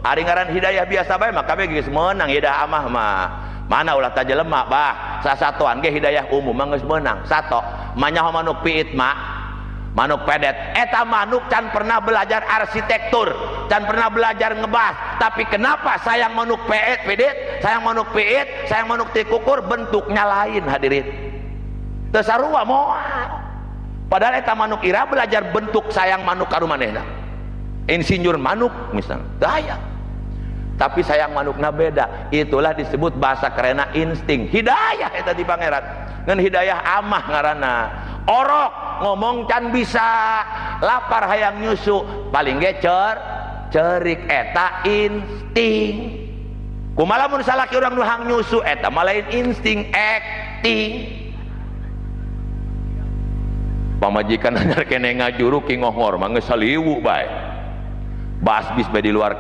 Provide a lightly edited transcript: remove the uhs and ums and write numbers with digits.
Ari ngaran hidayah biasa bae mah kabeh geus meunang. Hidayah amah mah mana ulah ta jelema bah sasatoan ge hidayah umum mah geus meunang. Sato manyaho manuk piit mah manuk pedet eta manuk can pernah belajar arsitektur, can pernah belajar ngebas, tapi kenapa sayang manuk pedet, sayang manuk piit, sayang manuk tikukur bentuknya lain hadirin. Teu sarua moal. Padahal eta manuk ira belajar bentuk sayang manuk ka rumanehna. Insinyur manuk misalnya daya. Tapi sayang manukna beda. Itulah disebut bahasa kerena insting. Hidayah eta di pangeran. Ngan hidayah amah ngaranna. Orok ngomong can bisa, lapar hayang nyusu, paling ge cerik eta insting. Kumaha mun salaki urang nu hang nyusu eta mah lain insting, acting. Pamajikan anyar kene ngajuru ki ngohor mah geus saliwu bae. Basbis bae di luar